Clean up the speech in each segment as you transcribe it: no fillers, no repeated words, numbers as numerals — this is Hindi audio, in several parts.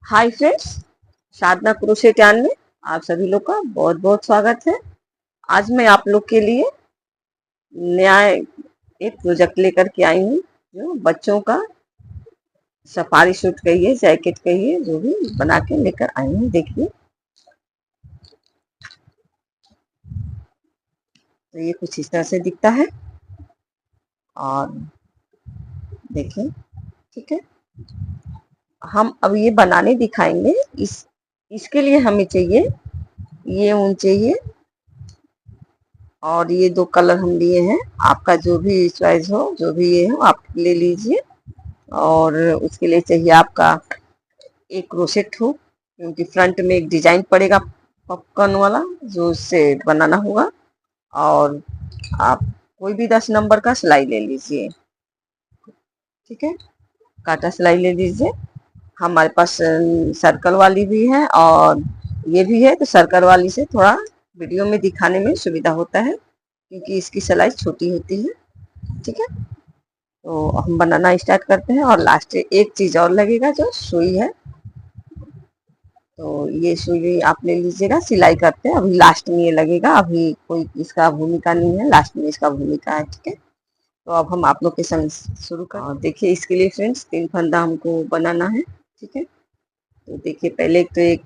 हाय फ्रेंड्स, साधना क्रोशे टैन में आप सभी लोग का बहुत बहुत स्वागत है। आज मैं आप लोग के लिए नया एक प्रोजेक्ट लेकर के आई हूँ जो बच्चों का सफारी सूट कहिए, जैकेट कहिए, जो भी बना के लेकर आई हूँ। देखिए, तो ये कुछ इस तरह से दिखता है और देखिए, ठीक है। हम अब ये बनाने दिखाएंगे। इसके लिए हमें चाहिए ये ऊन चाहिए और ये 2 कलर हम लिए हैं। आपका जो भी चॉइस हो, जो भी ये हो, आप ले लीजिए। और उसके लिए चाहिए आपका एक क्रोशेट हुक, क्योंकि फ्रंट में एक डिजाइन पड़ेगा पॉपकॉर्न वाला, जो उससे बनाना होगा। और आप कोई भी 10 नंबर का सिलाई ले लीजिए, ठीक है। काटा सिलाई ले लीजिए। हमारे पास सर्कल वाली भी है और ये भी है, तो सर्कल वाली से थोड़ा वीडियो में दिखाने में सुविधा होता है, क्योंकि इसकी सिलाई छोटी होती है, ठीक है। तो हम बनाना स्टार्ट करते हैं। और लास्ट एक चीज और लगेगा, जो सुई है। तो ये सुई आप ले लीजिएगा। सिलाई करते हैं अभी लास्ट में ये लगेगा, अभी कोई इसका भूमिका नहीं है, लास्ट में इसका भूमिका है, ठीक है। तो अब हम आप लोग के संग शुरू कर। देखिए, इसके लिए फ्रेंड्स 3 फंदा हमको बनाना है, ठीक है। तो देखिए, पहले तो एक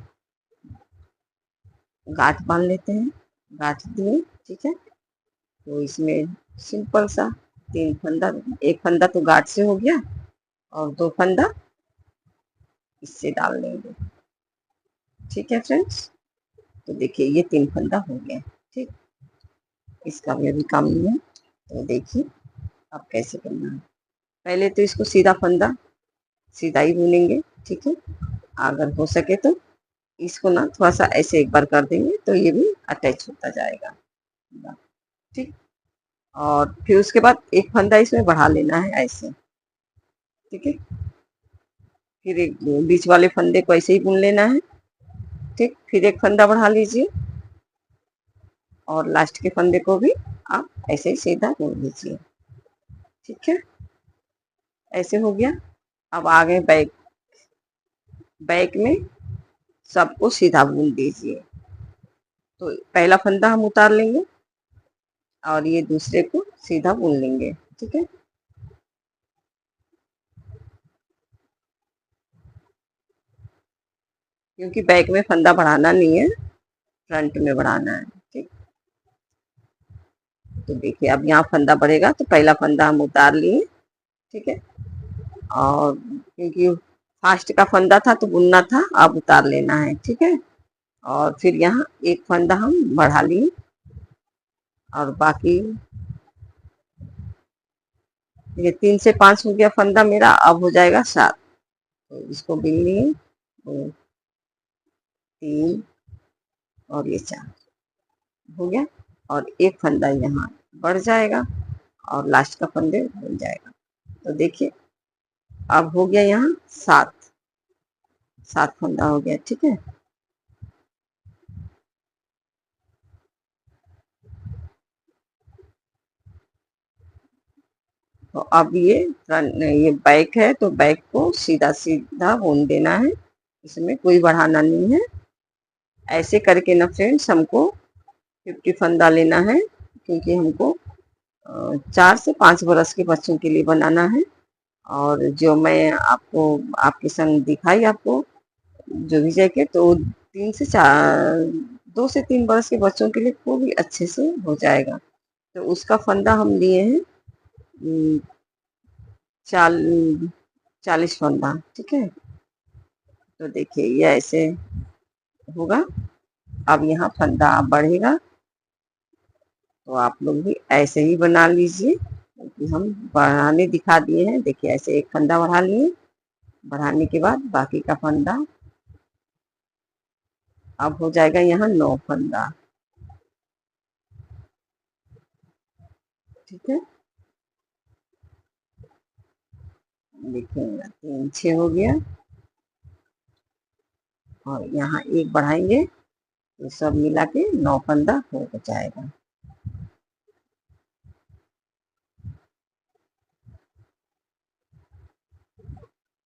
गांठ बांध लेते हैं। गांठ दिए, ठीक है। तो इसमें सिंपल सा 3 फंदा, एक फंदा तो गांठ से हो गया और 2 फंदा इससे डाल लेंगे, ठीक है फ्रेंड्स। तो देखिए, ये 3 फंदा हो गया, ठीक। इसका भी अभी काम नहीं है। तो देखिए अब कैसे करना है। पहले तो इसको सीधा फंदा सीधा ही बुनेंगे, ठीक है। अगर हो सके तो इसको ना थोड़ा सा ऐसे एक बार कर देंगे, तो ये भी अटैच होता जाएगा, ठीक। और फिर उसके बाद एक फंदा इसमें बढ़ा लेना है ऐसे, ठीक है। फिर एक बीच वाले फंदे को ऐसे ही बुन लेना है, ठीक। फिर एक फंदा बढ़ा लीजिए और लास्ट के फंदे को भी आप ऐसे ही सीधा बुन लीजिए, ठीक है। ऐसे हो गया। अब आगे बैक बैक में सबको सीधा बुन दीजिए। तो पहला फंदा हम उतार लेंगे और ये दूसरे को सीधा बुन लेंगे, ठीक है। क्योंकि बैक में फंदा बढ़ाना नहीं है, फ्रंट में बढ़ाना है, ठीक। तो देखिए, अब यहाँ फंदा बढ़ेगा, तो पहला फंदा हम उतार लिए, ठीक है। और क्योंकि फास्ट का फंदा था तो बुनना था, अब उतार लेना है, ठीक है। और फिर यहाँ एक फंदा हम बढ़ा लिए और बाकी ये 3 से 5 हो गया फंदा मेरा। अब हो जाएगा 7। तो इसको बिन लिए, 2 3 और ये 4 हो गया। और एक फंदा यहाँ बढ़ जाएगा और लास्ट का फंदे बन जाएगा। तो देखिए, अब हो गया यहाँ 7 फंदा हो गया, ठीक है। तो अब ये बैक है, तो बैक को सीधा सीधा बुन देना है, इसमें कोई बढ़ाना नहीं है। ऐसे करके ना फ्रेंड्स, हमको 50 फंदा लेना है, क्योंकि हमको 4 से 5 बरस के बच्चों के लिए बनाना है। और जो मैं आपको आपके संग दिखाई, आपको जो भी जैकेट, तो 2 से 3 बरस के बच्चों के लिए वो भी अच्छे से हो जाएगा। तो उसका फंदा हम लिए हैं 40 फंदा, ठीक है। तो देखिए, ये ऐसे होगा। अब यहाँ फंदा बढ़ेगा, तो आप लोग भी ऐसे ही बना लीजिए, क्योंकि हम बढ़ाने दिखा दिए हैं। देखिए, ऐसे एक फंदा बढ़ा लिए, बढ़ाने के बाद बाकी का फंदा, अब हो जाएगा यहाँ 9 फंदा, ठीक है। देखिएगा, 3 6 हो गया और यहाँ एक बढ़ाएंगे, तो सब मिला के 9 फंदा हो जाएगा,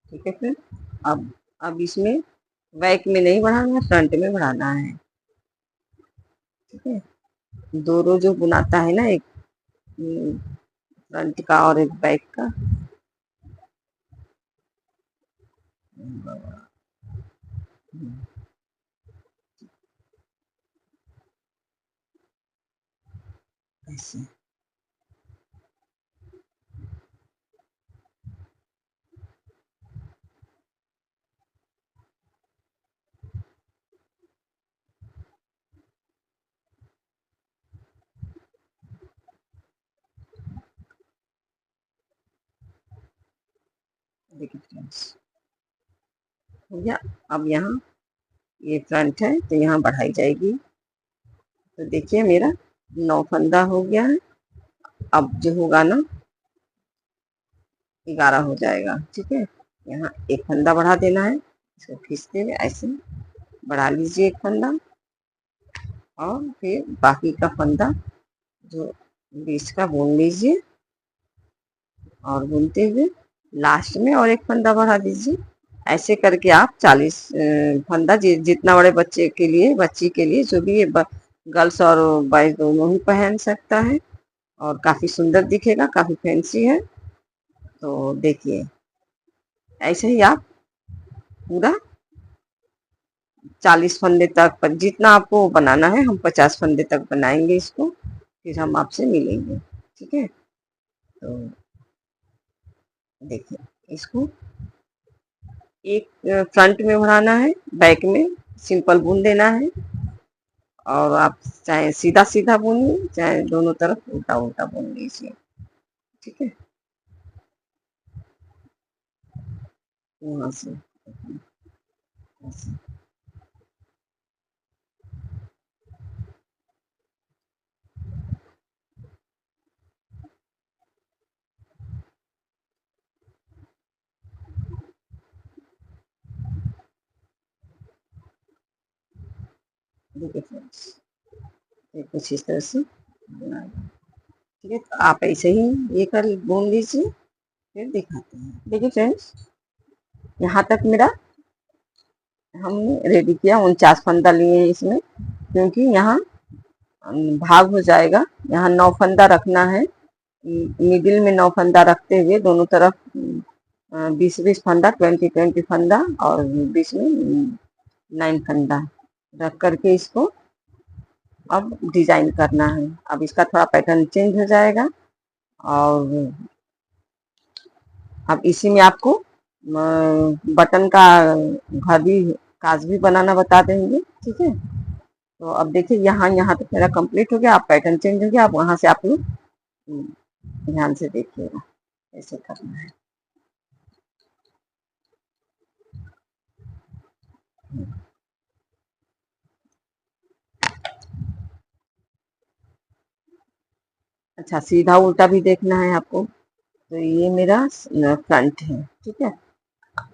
ठीक है। फिर अब इसमें बैक में नहीं बढ़ाना है, फ्रंट में बढ़ाना है। ठीक है, दो रो जो बुनाता है ना, एक फ्रंट का और एक बैक का। ऐसे देखिए फ्रेंड्स, हो गया। अब यहाँ ये फ्रंट है तो यहाँ बढ़ाई जाएगी। तो देखिए मेरा 9 फंदा हो गया है। अब जो होगा ना 11 हो जाएगा। ठीक है, यहाँ एक फंदा बढ़ा देना है, इसको खींचते हुए ऐसे बढ़ा लीजिए एक फंदा, और फिर बाकी का फंदा जो बीच का बुन लीजिए, और बुनते हुए लास्ट में और एक फंदा बढ़ा दीजिए। ऐसे करके आप 40 फंदा जितना बड़े बच्चे के लिए, बच्ची के लिए, जो भी गर्ल्स और बॉयज दोनों ही पहन सकता है, और काफी सुंदर दिखेगा, काफी फैंसी है। तो देखिए ऐसे ही आप पूरा 40 फंदे तक, पर जितना आपको बनाना है, हम 50 फंदे तक बनाएंगे इसको, फिर हम आपसे मिलेंगे। ठीक है, तो देखिए इसको एक फ्रंट में बढ़ाना है, बैक में सिंपल बुन देना है, और आप चाहे सीधा सीधा बुनिए, चाहे दोनों तरफ उल्टा उल्टा बुन लीजिए। ठीक है, यहाँ से ऐसे। देखिए फ्रेंड्स, ये कुछ इस तरह से बना है। ठीक है, तो आप ऐसे ही ये कर बुन लीजिए, फिर दिखाते हैं। देखिए फ्रेंड्स, यहाँ तक मेरा हमने रेडी किया। 49 फंदा लिए हैं इसमें, क्योंकि यहाँ भाग हो जाएगा। यहाँ 9 फंदा रखना है, मिडिल में 9 फंदा रखते हुए दोनों तरफ 20-20 फंदा, 20-20 फंदा, और बीच में 9 फंदा रख करके इसको अब डिजाइन करना है। अब इसका थोड़ा पैटर्न चेंज हो जाएगा, और अब इसी में आपको बटन का घड़ी काज भी बनाना बता देंगे। ठीक है, तो अब देखिए यहाँ यहाँ तक मेरा कंप्लीट हो गया। आप पैटर्न चेंज हो गया, आप वहां से आप लोग ध्यान से देखिएगा ऐसे करना है। अच्छा, सीधा उल्टा भी देखना है आपको। तो ये मेरा फ्रंट है। ठीक है,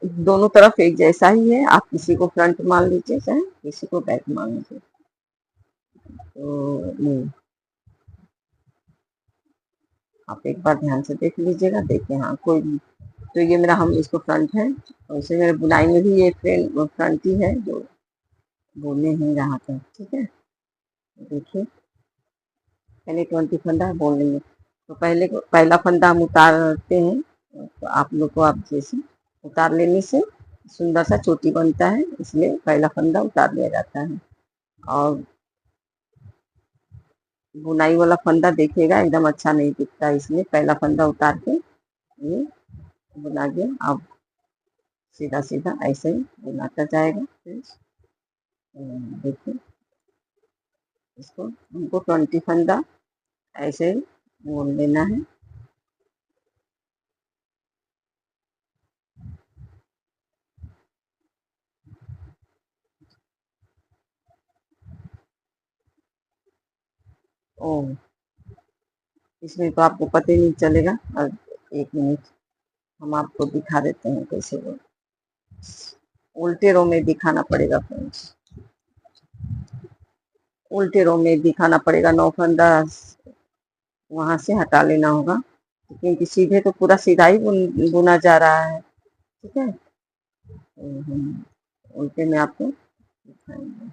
दोनों तरफ एक जैसा ही है। आप किसी को फ्रंट मान लीजिए, चाहे किसी को बैक मान लीजिए। तो आप एक बार ध्यान से देख लीजिएगा। देखिए, हाँ कोई भी, तो ये मेरा, हम इसको फ्रंट है, वैसे मेरे बुनाई में भी ये फ्रंट ही है जो बोलने हैं यहाँ तक। ठीक है, देखिए पहले 20 फंदा बोल लेंगे। तो पहले पहला फंदा हम उतारते हैं, तो आप लोग को, आप जैसे उतार लेने से सुंदर सा चोटी बनता है, इसलिए पहला फंदा उतार लिया जाता है। और बुनाई वाला फंदा देखिएगा एकदम अच्छा नहीं दिखता, इसलिए पहला फंदा उतार के ये बुना दिया। अब सीधा सीधा ऐसे ही बुनाता जाएगा। देखिए इसको हमको 20 फंदा ऐसे ही बुन लेना है। ओ, इसमें तो आपको पता ही नहीं चलेगा। अब एक मिनट, हम आपको दिखा देते हैं कैसे वो उल्टे रो में दिखाना पड़ेगा फ्रेंड्स। उल्टे रो में दिखाना पड़ेगा। 9 फंदा वहां से हटा लेना होगा, क्योंकि सीधे तो पूरा सीधा ही बुना जा रहा है। ठीक है, उल्टे में आपको दिखाएंगे।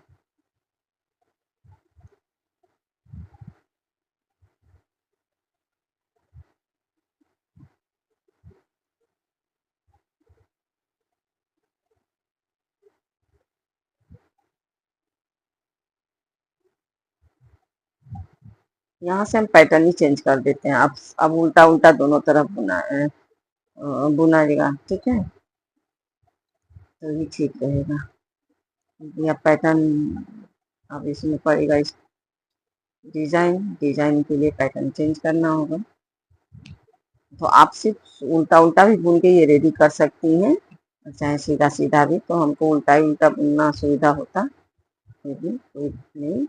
यहाँ से हम पैटर्न ही चेंज कर देते हैं। अब उल्टा उल्टा दोनों तरफ बुनाएगा, ठीक है, तो ये ठीक रहेगा। यह पैटर्न अब इसमें पड़ेगा, इस डिजाइन के लिए पैटर्न चेंज करना होगा। तो आप सिर्फ उल्टा उल्टा भी बुन के ये रेडी कर सकती हैं, चाहे सीधा सीधा भी। तो हमको उल्टा ही उल्टा बुनना सुविधा होता, फिर भी कोई नहीं।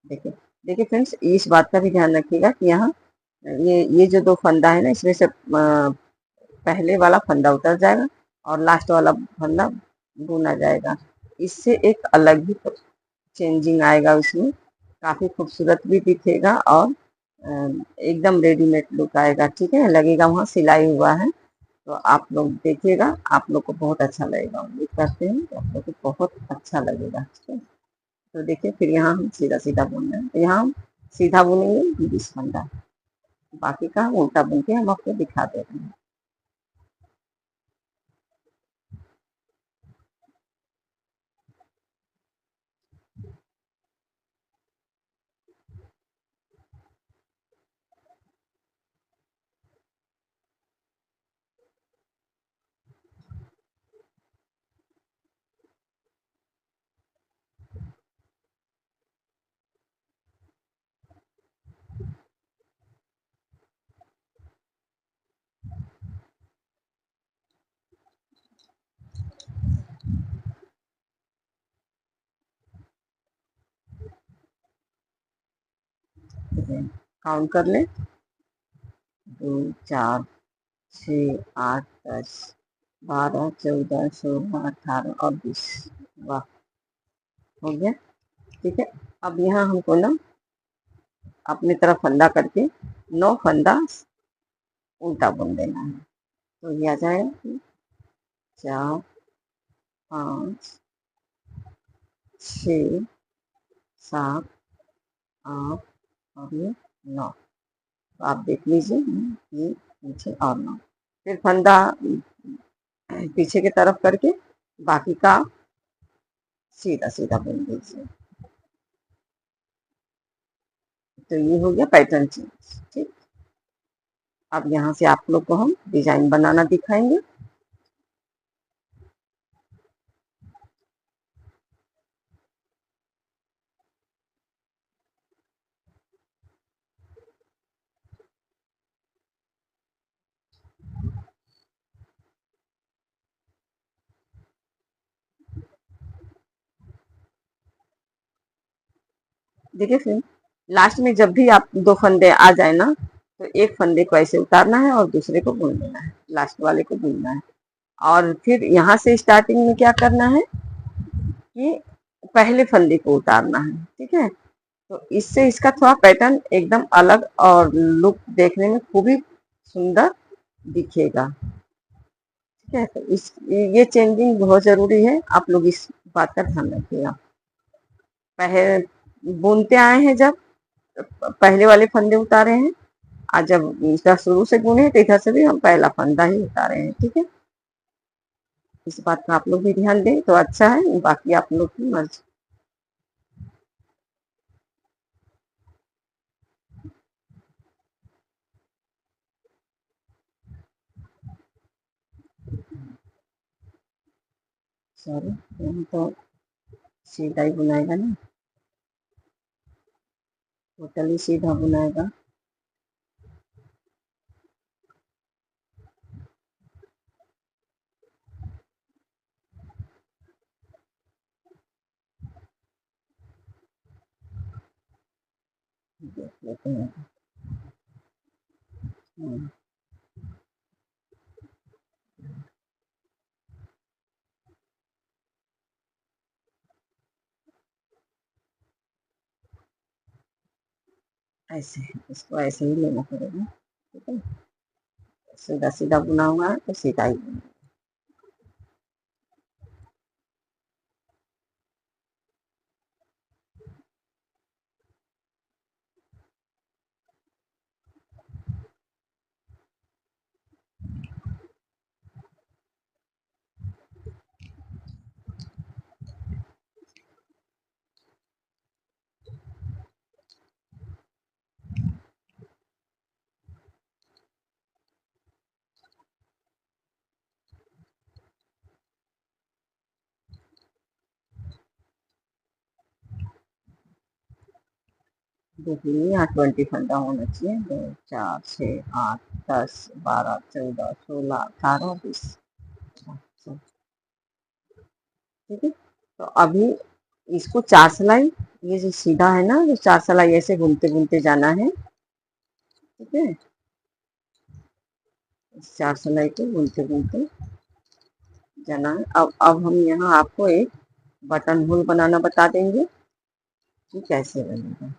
देखिए देखिए फ्रेंड्स, इस बात का भी ध्यान रखिएगा कि यहाँ ये जो दो फंदा है ना, इसमें से पहले वाला फंदा उतर जाएगा और लास्ट वाला फंदा बुना जाएगा। इससे एक अलग ही चेंजिंग आएगा उसमें, काफी खूबसूरत भी दिखेगा और एकदम रेडीमेड लुक आएगा, ठीक है, लगेगा वहाँ सिलाई हुआ है। तो आप लोग देखिएगा, आप लोग को बहुत अच्छा लगेगा। उम्मीद करते हैं कि आप लोग को बहुत अच्छा लगेगा, ठीक है। तो देखिए फिर यहाँ हम सीधा सीधा बुन रहे हैं, तो यहाँ हम सीधा बुनेंगे 20 फंदा, बाकी का हम उल्टा बुन के हम आपको दिखा दे रहे हैं। काउंट कर ले, 2 4 6 8 10 12 14 16 18 और 20। वाह, हो गया, ठीक है। अब यहाँ हमको ना अपनी तरफ फंदा करके 9 फंदा उल्टा बुन देना है। तो ये आ जाएगा 4 5 6 7 8 और ये 9। तो आप देख लीजिए, ये नीचे और 9, फिर फंदा पीछे की तरफ करके बाकी का सीधा सीधा बुन दीजिए। तो ये हो गया पैटर्न चेंज, ठीक। अब यहाँ से आप लोग को हम डिजाइन बनाना दिखाएंगे। देखिए फिर लास्ट में जब भी आप 2 फंदे आ जाए ना, तो एक फंदे को ऐसे उतारना है और दूसरे को बुन देना है, लास्ट वाले को बुनना है। और फिर यहाँ से स्टार्टिंग में क्या करना है कि पहले फंदे को उतारना है, ठीक है। तो इससे इसका थोड़ा पैटर्न एकदम अलग और लुक देखने में खूब ही सुंदर दिखेगा, ठीक है। तो इस ये चेंजिंग बहुत जरूरी है, आप लोग इस बात का ध्यान रखिएगा। पहले बुनते आए हैं, जब पहले वाले फंदे उतारे हैं, आज जब इसका शुरू से बुने हैं तो इधर से भी हम पहला फंदा ही उतारे हैं, ठीक है। इस बात का आप लोग भी ध्यान दें तो अच्छा है, बाकी आप लोग की मर्जी। सॉरी, हम तो सीधा ही बुनाएगा ना, टोटली सीधा बुनाएगा। देख लेते हैं। ऐसे इसको ऐसे ही लेना पड़ेगा, ठीक है। सीधा सीधा बुना हुआ है तो सीधा ही बुना। देखिए यहाँ 20 फंदा होना चाहिए। 2 4 6 8 10 12 14 16 18 20। अच्छा, ठीक है। तो अभी इसको 4 सिलाई, ये जो सीधा है ना, जो 4 सिलाई ऐसे घूमते घूमते जाना है। ठीक है, इस 4 सिलाई को घूमते घूमते जाना है। अब हम यहाँ आपको एक बटन होल बनाना बता देंगे कि कैसे बनेगा।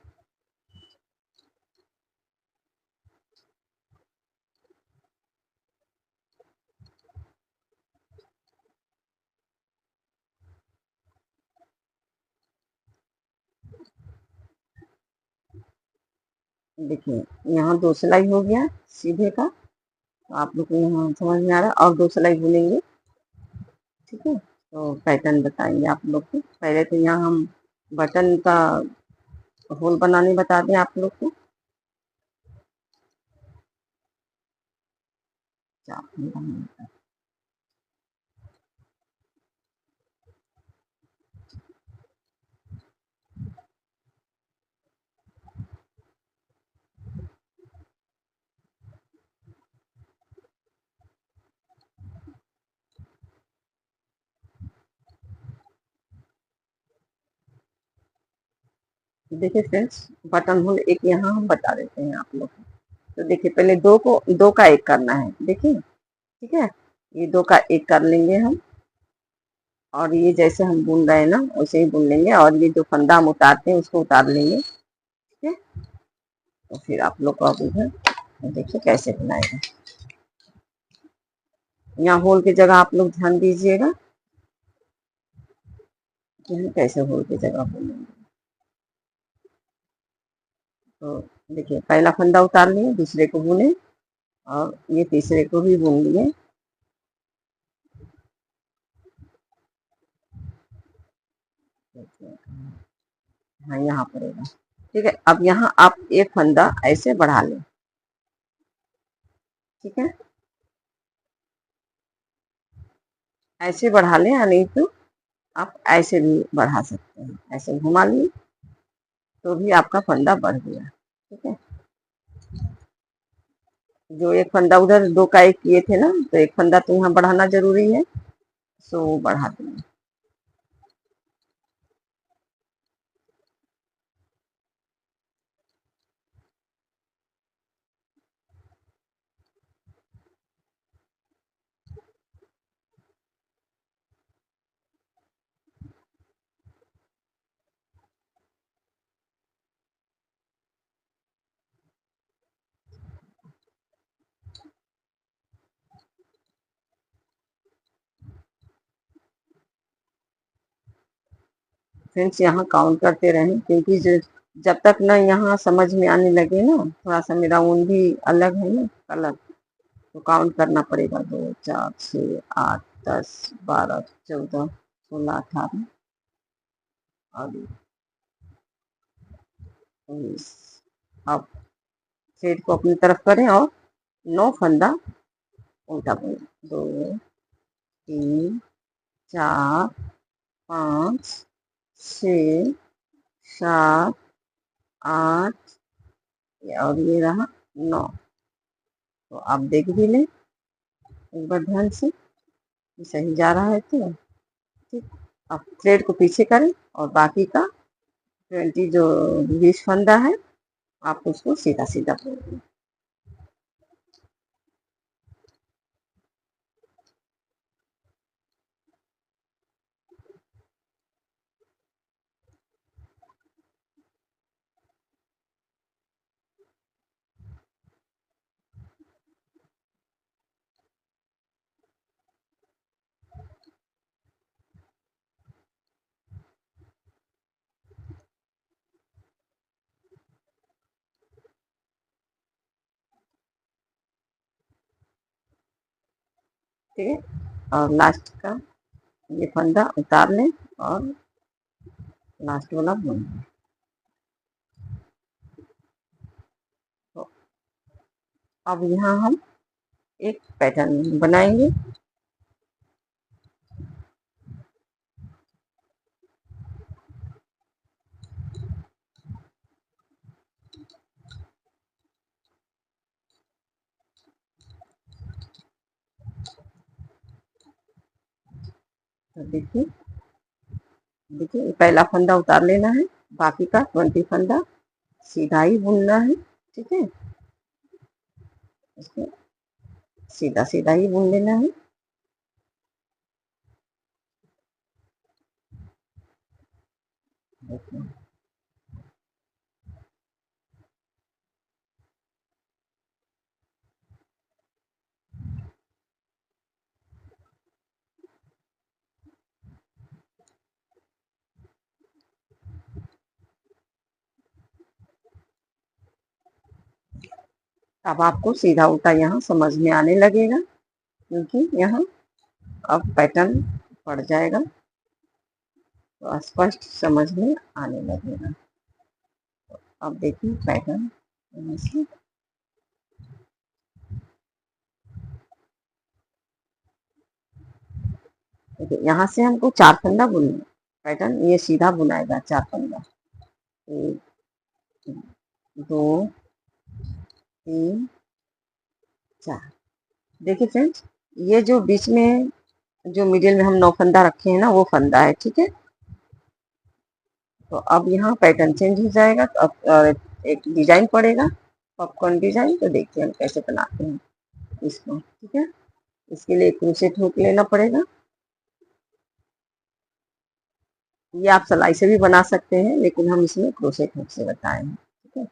देखिए यहाँ 2 सिलाई हो गया सीधे का, तो आप लोग को यहाँ समझ में आ रहा है, और 2 सिलाई बुनेंगे। ठीक है, तो पैटर्न बताएंगे आप लोग को। पहले तो यहाँ हम बटन का होल बनाने बता दें आप लोग को। देखिए फ्रेंड्स, बटन होल एक यहाँ हम बता देते हैं आप लोग को। तो देखिए पहले दो का एक करना है। देखिए, ठीक है, ये 2 का एक कर लेंगे हम, और ये जैसे हम बुन रहे हैं ना वैसे ही बुन लेंगे, और ये जो फंदा हम उतारते हैं उसको उतार लेंगे। ठीक है, तो फिर आप लोग को अब इधर देखिए कैसे बनाएगा। यहाँ होल की जगह आप लोग ध्यान दीजिएगा कि हम कैसे होल की जगह बुनेंगे। तो देखिए पहला फंदा उतार लिए, दूसरे को बुने, और ये तीसरे को भी बुन लिए। हाँ यहाँ पड़ेगा। ठीक है, अब यहाँ आप एक फंदा ऐसे बढ़ा लें। ठीक है, ऐसे बढ़ा लें, या नहीं तो आप ऐसे भी बढ़ा सकते हैं। ऐसे घुमा लिए तो भी आपका फंदा बढ़ गया। ठीक है, जो एक फंदा उधर 2 का एक किए थे ना, तो एक फंदा तो यहाँ बढ़ाना जरूरी है, सो वो बढ़ा देंगे। फ्रेंड्स यहाँ काउंट करते रहें, क्योंकि जो जब तक ना यहाँ समझ में आने लगे ना, थोड़ा सा मेरा ऊन भी अलग है ना कलर, तो काउंट करना पड़ेगा। 2 4 6 8 10 12 14 16 18 और 19। अब थ्रेड को अपनी तरफ करें और 9 फंदा उल्टा बुनें। 2 3 4 5 6 7 8 और ये रहा 9। तो आप देख भी लें एक बार ध्यान से कि सही जा रहा है तो। ठीक, अब थ्रेड को पीछे करें और बाकी का 20 जो 20 फंदा है आप उसको सीधा सीधा बोल दें। ठीक है, और लास्ट का ये फंदा उतार लें और लास्ट वाला बुन लें। तो अब यहाँ हम एक पैटर्न बनाएंगे। तो देखिए देखिए पहला फंदा उतार लेना है, बाकी का 20 फंदा सीधा ही बुनना है। ठीक है, इसको सीधा सीधा ही बुन लेना है। देखिए अब आपको सीधा उल्टा यहाँ समझ में आने लगेगा, क्योंकि यहाँ अब पैटर्न पड़ जाएगा तो स्पष्ट समझ में आने लगेगा। अब देखिए पैटर्न देखिए, यहाँ से हमको 4 फंदा बुनना, पैटर्न ये सीधा बुनाएगा 4 फंदा, 1 2 3 4। देखिए फ्रेंड्स, ये जो बीच में जो मिडिल में हम 9 फंदा रखे हैं ना, वो फंदा है। ठीक है, तो अब यहाँ पैटर्न चेंज हो जाएगा, तो अब एक डिजाइन पड़ेगा, पॉपकॉर्न डिजाइन। तो देखिए हम कैसे बनाते हैं इसको। ठीक है, इसके लिए क्रोशेट हुक लेना पड़ेगा। ये आप सिलाई से भी बना सकते हैं, लेकिन हम इसमें क्रोशेट हुक से बताए हैं। ठीक है,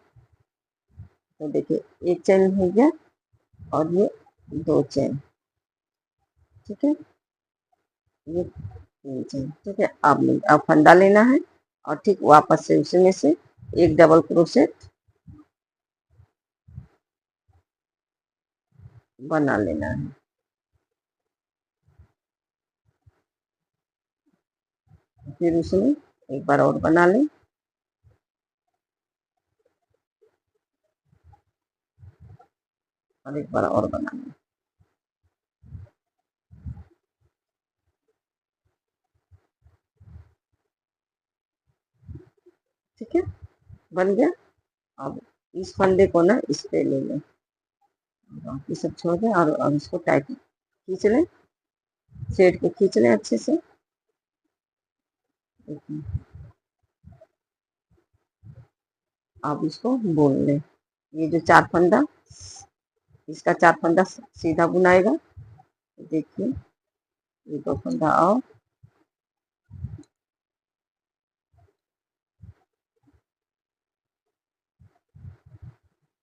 तो देखिए एक चेन हो गया और ये 2 चेन। ठीक है, ये 3 चेन। ठीक है, अब फंदा लेना है और ठीक वापस से उसी में से एक डबल क्रोशेट बना लेना है। फिर उसमें एक बार और बना लें और एक बार और बना लें। ठीक है, बन गया। अब इस फंदे को ना इस पे ले लें, बाकी सब छोड़ दें और अब इसको टाइट खींच लें, थ्रेड को खींच लें अच्छे से। अब इसको बुन लें। ये जो 4 फंदा, इसका 4 फंदा सीधा बुनाएगा। देखिए ये 2 फंदा और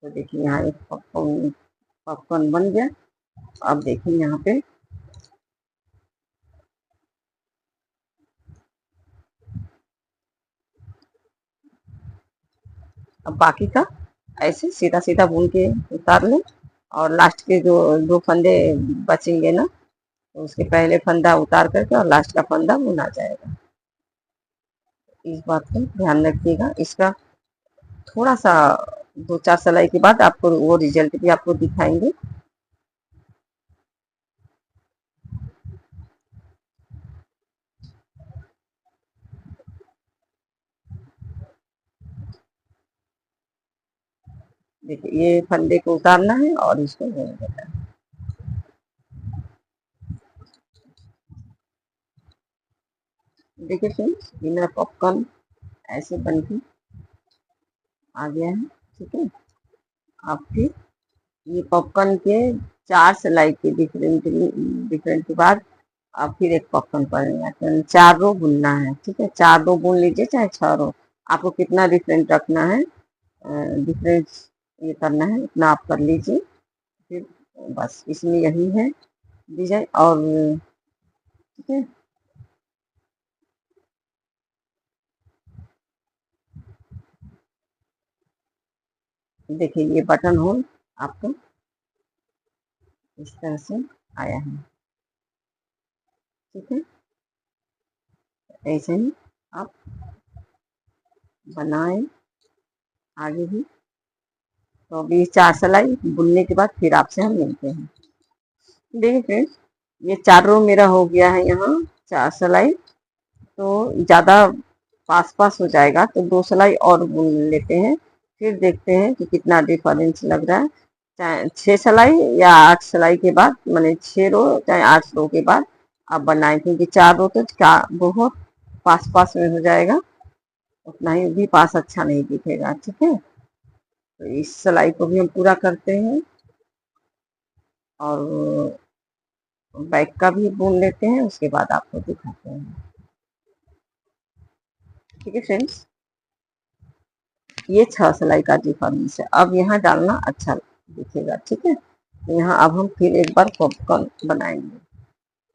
तो देखिए यहाँ एक पॉपकॉर्न बन गया। अब देखिए यहाँ पे अब बाकी का ऐसे सीधा सीधा बुन के उतार लें और लास्ट के जो 2 फंदे बचेंगे ना, तो उसके पहले फंदा उतार करके और लास्ट का फंदा बुना जाएगा। इस बात को ध्यान रखिएगा। इसका थोड़ा सा 2-4 सिलाई के बाद आपको वो रिजल्ट भी आपको दिखाएंगे। देखिए ये फंदे को उतारना है और इसको बुन देना है। देखिए फ्रेंड्स, ये मेरा पॉपकॉर्न ऐसे बन के आ गया है। ठीक है, अब फिर ये पॉपकॉर्न के 4 सिलाई के डिफरेंट डिफरेंट के बाद अब फिर एक पॉपकॉर्न पड़ेगा, तो 4 रो बुनना है। ठीक है, 4 रो बुन लीजिए चाहे 6 रो, आपको कितना डिफरेंट रखना है, डिफरेंस ये करना है उतना आप कर लीजिए। फिर बस इसमें यही है डिजाइन। और ठीक है, देखिए ये बटन होल आपको इस तरह से आया है। ठीक है, ऐसे ही आप बनाएं आगे भी। तो अभी 4 सिलाई बुनने के बाद फिर आपसे हम मिलते हैं। देखिए फ्रेंड्स, ये 4 रो मेरा हो गया है, यहाँ 4 सिलाई। तो ज़्यादा पास पास हो जाएगा तो 2 सिलाई और बुन लेते हैं, फिर देखते हैं कि कितना डिफरेंस लग रहा है। चाहे 6 सिलाई या 8 सिलाई के बाद, मैंने 6 रो चाहे 8 रो के बाद आप बनाए, क्योंकि 4 रो तो चार बहुत पास पास में हो जाएगा, उतना ही भी पास अच्छा नहीं दिखेगा। ठीक है, तो इस सिलाई को भी हम पूरा करते हैं और बैक का भी बुन लेते हैं, उसके बाद आपको दिखाते हैं। ठीक है फ्रेंड्स, ये 6 सिलाई का डिफरेंस है। अब यहाँ डालना अच्छा दिखेगा। ठीक है, तो यहाँ अब हम फिर एक बार पॉपकॉर्न बनाएंगे।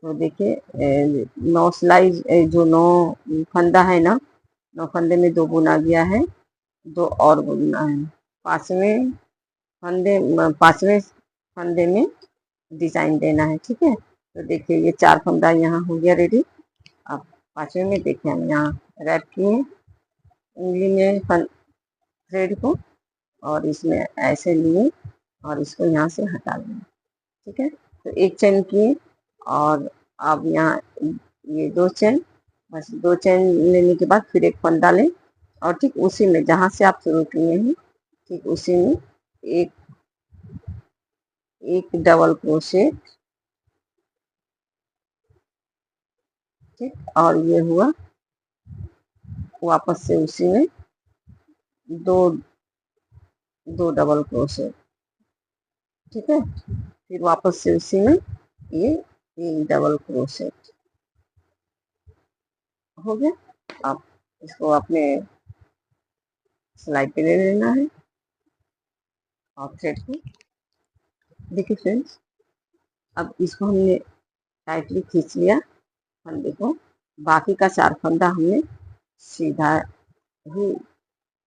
तो देखिए 9 सिलाई, जो 9 फंदा है ना, 9 फंदे में 2 बुना गया है, 2 और बुनना है। 5वें फंदे में डिजाइन देना है। ठीक है, तो देखिए ये 4 फंदा यहाँ हो गया रेडी। अब 5वें में देखिए हम यहाँ रैप किए उंगली में थ्रेड को, और इसमें ऐसे लिए और इसको यहाँ से हटा लेंगे। ठीक है, तो एक चेन किए और अब यहाँ ये 2 चेन, बस 2 चेन लेने के बाद फिर एक फंदा लें और ठीक उसी में जहाँ से आप शुरू किए हैं ठीक उसी में एक एक डबल क्रोशेट। ठीक, और ये हुआ वापस से उसी में दो दो डबल क्रोशेट। ठीक है, फिर वापस से उसी में ये एक डबल क्रोशेट हो गया। अब इसको अपने सिलाई पे ले लेना है और थ्रेड को। देखिए फ्रेंड्स, अब इसको हमने टाइटली खींच लिया फंदे को, बाकी का 4 फंदा हमने सीधा ही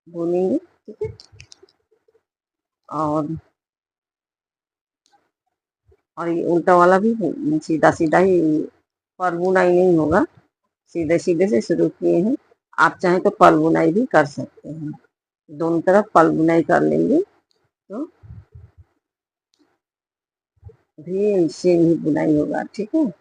बुनेंगे। ठीक है, और ये उल्टा वाला भी सीधा सीधा ही, पर बुनाई नहीं होगा, सीधे सीधे से शुरू किए हैं। आप चाहें तो पल बुनाई भी कर सकते हैं, दोनों तरफ पल बुनाई कर लेंगे तो भी सेम ही बुनाई होगा। ठीक है,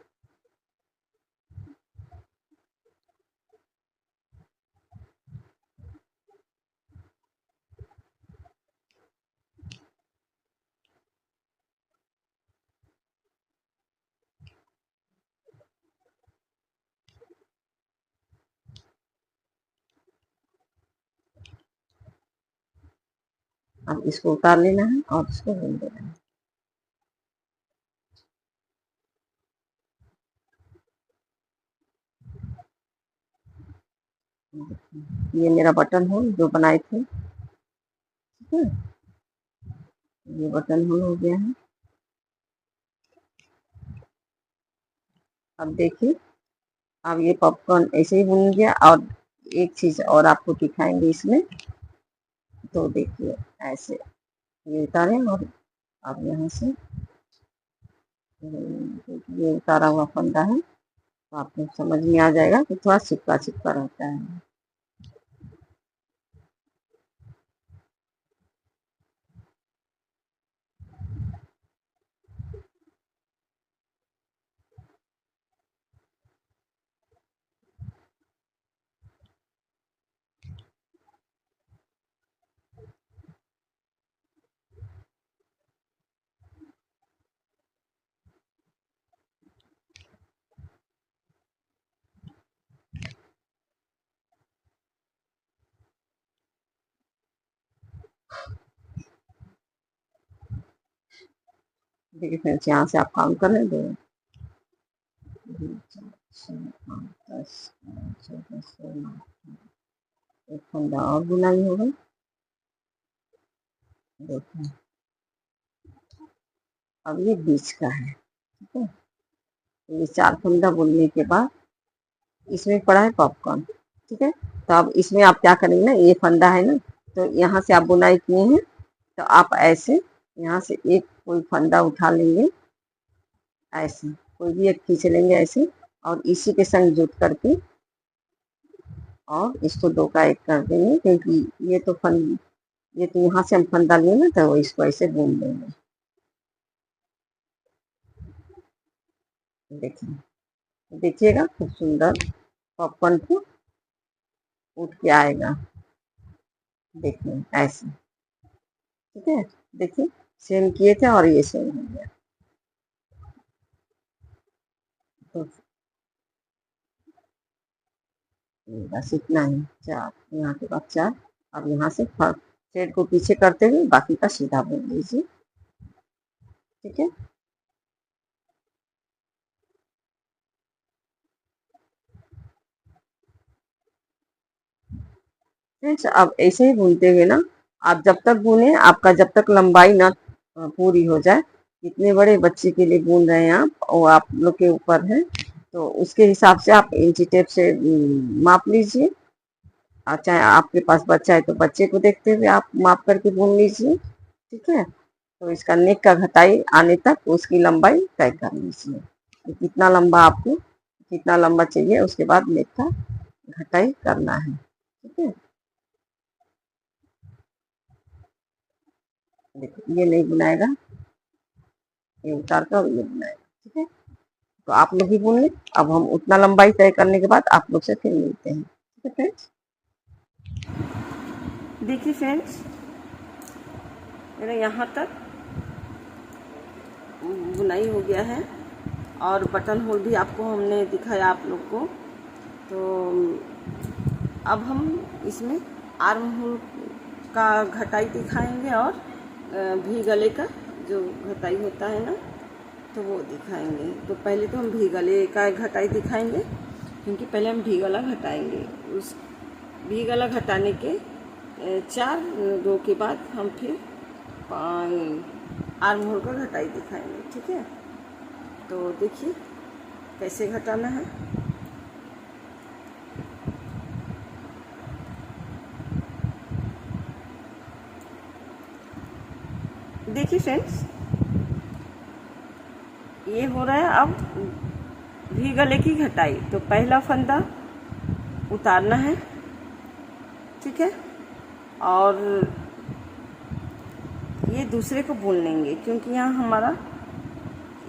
अब इसको उतार लेना है और इसको बुन देना है। ये मेरा बटन होल जो बनाए थे। ठीक है, ये बटन होल हो गया है। अब देखिए, अब ये पॉपकॉर्न ऐसे ही बुन गया। और एक चीज और आपको दिखाएंगे इसमें, तो देखिए ऐसे ये उतारे और अब यहाँ से ये उतारा हुआ फंदा है, तो आपको समझ में आ जाएगा कि थोड़ा चिपका चिपका रहता है। देखिए फ्रेंड्स, यहाँ से आप काउंट कर लें, 2 2 4 6 8 10 11 12 एक फंदा और बुनाई हो गई। देखिए अब ये बीच का है। ठीक है, तो ये 4 फंदा बुनने के बाद इसमें पड़ा है पॉपकॉर्न। ठीक है, तो अब इसमें आप क्या करेंगे ना, ये फंदा है ना, तो यहाँ से आप बुनाई किए हैं, तो आप ऐसे यहाँ से एक कोई फंदा उठा लेंगे, ऐसे कोई भी एक खींच लेंगे ऐसे, और इसी के संग जुट करके और इसको 2 का 1 कर देंगे, क्योंकि ये तो यहाँ से हम फंदा लिए ना, तो इसको ऐसे बुन देंगे। देखिए, देखिएगा खूब सुंदर पॉपकॉर्न को उठ के आएगा। देखिए ऐसे। ठीक है, देखिए सेम किए थे और ये सेम हो गया। तो ये बस इतना ही, 4 यहाँ के बाद 4। अब यहाँ से थ्रेड को पीछे करते हुए बाकी का सीधा बुन लीजिए। ठीक है, फ्रेंड्स अब ऐसे ही बुनते हुए ना, आप जब तक बुने, आपका जब तक लंबाई ना पूरी हो जाए, कितने बड़े बच्चे के लिए बुन रहे हैं आप, वो आप लोग के ऊपर है, तो उसके हिसाब से आप इंची टेप से माप लीजिए। और चाहे आपके पास बच्चा है तो बच्चे को देखते हुए आप माप करके बुन लीजिए। ठीक है, तो इसका नेक का घटाई आने तक उसकी लंबाई तय कर लीजिए, तो कितना लंबा आपको कितना लंबा चाहिए, उसके बाद नेक का घटाई करना है। ठीक है, देखो ये नहीं बुनाएगा, ये उतार कर ये बुनाएगा। ठीक है, तो आप लोग भी बुन लें। अब हम उतना लंबाई तय करने के बाद आप लोग से फिर मिलते हैं। ठीक है फ्रेंड्स, देखिए फ्रेंड्स, मेरा यहाँ तक बुनाई हो गया है और बटन होल भी आपको हमने दिखाया आप लोग को। तो अब हम इसमें आर्म होल का घटाई दिखाएंगे और भी गले का जो घटाई होता है ना, तो वो दिखाएंगे। तो पहले तो हम भी गले का घटाई दिखाएंगे, क्योंकि पहले हम भी गला घटाएंगे। उस भी गला घटाने के 4 रो के बाद हम फिर आर्म होल का घटाई दिखाएंगे। ठीक है, तो देखिए कैसे घटाना है। देखिए फ्रेंड्स, ये हो रहा है अब भी गले की घटाई। तो पहला फंदा उतारना है। ठीक है, और ये दूसरे को बुन लेंगे, क्योंकि यहाँ हमारा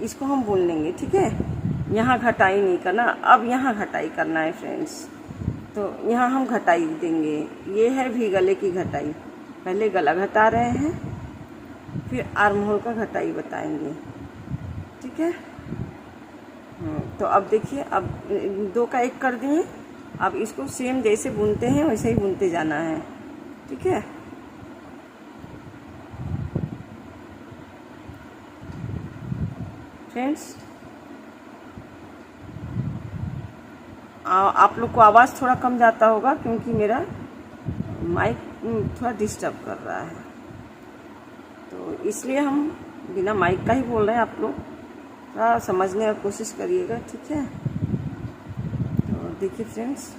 इसको हम बुन लेंगे। ठीक है, यहाँ घटाई नहीं करना, अब यहाँ घटाई करना है फ्रेंड्स। तो यहाँ हम घटाई देंगे। ये है भी गले की घटाई, पहले गला घटा रहे हैं, फिर आर्म होल का घटाई बताएंगे। ठीक है, तो अब देखिए, अब 2 का 1 कर दिए। अब इसको सेम जैसे बुनते हैं वैसे ही बुनते जाना है। ठीक है, फ्रेंड्स, आप लोग को आवाज़ थोड़ा कम जाता होगा, क्योंकि मेरा माइक थोड़ा डिस्टर्ब कर रहा है, तो इसलिए हम बिना माइक का ही बोल रहे हैं। आप लोग थोड़ा समझने की कोशिश करिएगा। ठीक है, तो देखिए फ्रेंड्स,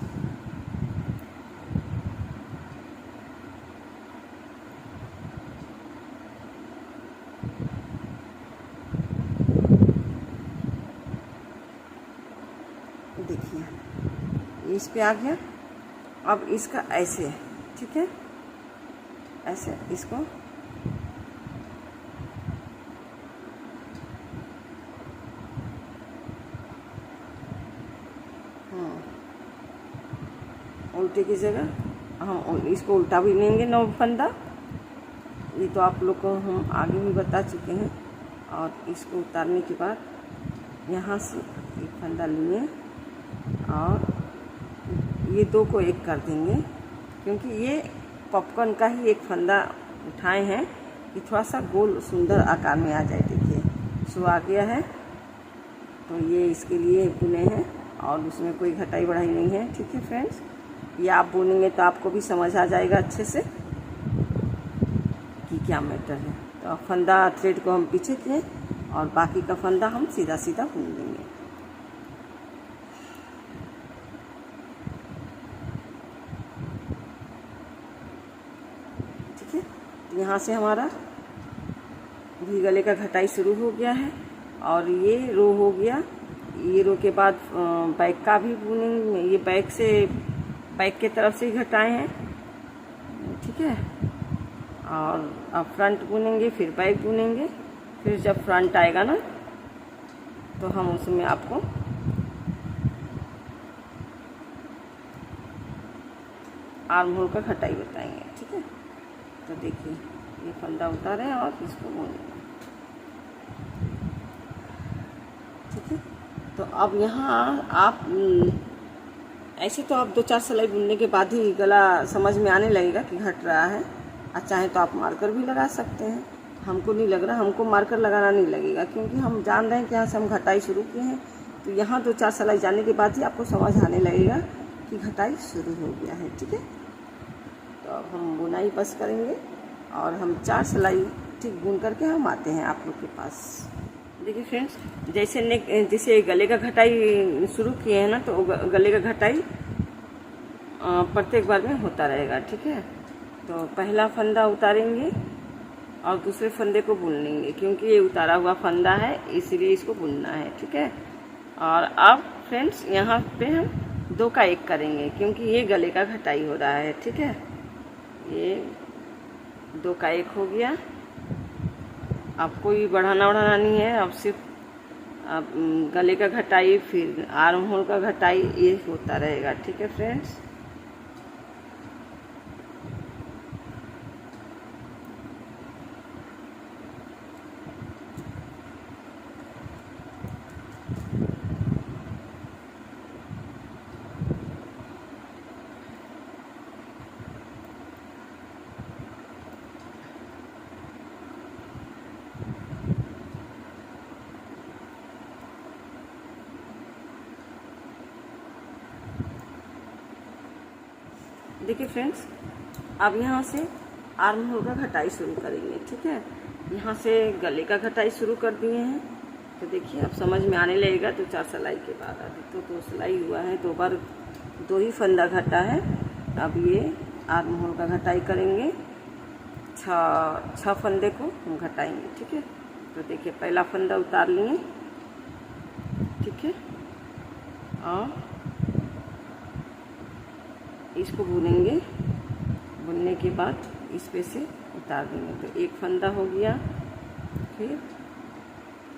देखिए इस पे आ गया। अब इसका ऐसे, ठीक है, ऐसे इसको उल्टे की जगह हम इसको उल्टा भी लेंगे 9 फंदा। ये तो आप लोग को हम आगे भी बता चुके हैं। और इसको उतारने के बाद यहाँ से एक फंदा लिए और ये 2 को 1 कर देंगे, क्योंकि ये पॉपकॉर्न का ही एक फंदा उठाए हैं कि थोड़ा सा गोल सुंदर आकार में आ जाए। देखिए सो आ गया है, तो ये इसके लिए बुने हैं और उसमें कोई घटाई बढ़ाई नहीं है। ठीक है फ्रेंड्स, ये आप बुनेंगे तो आपको भी समझ आ जाएगा अच्छे से कि क्या मैटर है। तो अब फंदा थ्रेड को हम पीछे किए और बाकी का फंदा हम सीधा सीधा बुन देंगे। ठीक है, तो यहाँ से हमारा भी गले का घटाई शुरू हो गया है और ये रो हो गया। ये रो के बाद बैक का भी बुनेंगे। ये बैक से बैक के तरफ से ही घटाए हैं। ठीक है, और अब फ्रंट बुनेंगे, फिर बैक बुनेंगे। फिर जब फ्रंट आएगा ना, तो हम उसमें आपको आर्म होल का घटाई बताएंगे। ठीक है, तो देखिए ये फंदा उतारें और इसको बुनेंगे। ठीक है, तो अब यहाँ आप ऐसे तो आप 2-4 सिलाई बुनने के बाद ही गला समझ में आने लगेगा कि घट रहा है। और चाहे तो आप मार्कर भी लगा सकते हैं। हमको नहीं लग रहा, हमको मार्कर लगाना नहीं लगेगा, क्योंकि हम जान रहे हैं कि यहाँ से हम घटाई शुरू किए हैं। तो यहाँ 2-4 सिलाई जाने के बाद ही आपको समझ आने लगेगा कि घटाई शुरू हो गया है। ठीक है, तो अब हम बुनाई बस करेंगे और हम 4 सिलाई ठीक बुन करके हम आते हैं आप लोग के पास। देखिए फ्रेंड्स, जैसे गले का घटाई शुरू किए हैं ना, तो गले का घटाई प्रत्येक बार में होता रहेगा। ठीक है, तो पहला फंदा उतारेंगे और दूसरे फंदे को बुन लेंगे, क्योंकि ये उतारा हुआ फंदा है इसलिए इसको बुनना है। ठीक है, और अब फ्रेंड्स यहाँ पे हम 2 का 1 करेंगे, क्योंकि ये गले का घटाई हो रहा है। ठीक है, ये 2 का 1 हो गया। अब कोई बढ़ाना नहीं है, अब सिर्फ अब गले का घटाई, फिर आर्म होल का घटाई, ये होता रहेगा। ठीक है फ्रेंड्स, देखिए फ्रेंड्स, अब यहाँ से आर्म होल का घटाई शुरू करेंगे। ठीक है, यहाँ से गले का घटाई शुरू कर दिए हैं, तो देखिए अब समझ में आने लगेगा। तो 4 सिलाई के बाद अभी तो 2 सिलाई हुआ है, 2 बार 2 ही फंदा घटा है। अब ये आर्म होल का घटाई करेंगे, 6 फंदे को हम घटाएंगे। ठीक है, तो देखिए पहला फंदा उतार लिए। ठीक है, और इसको बुनेंगे, बुनने के बाद इस पे से उतार देंगे। तो 1 फंदा हो गया, फिर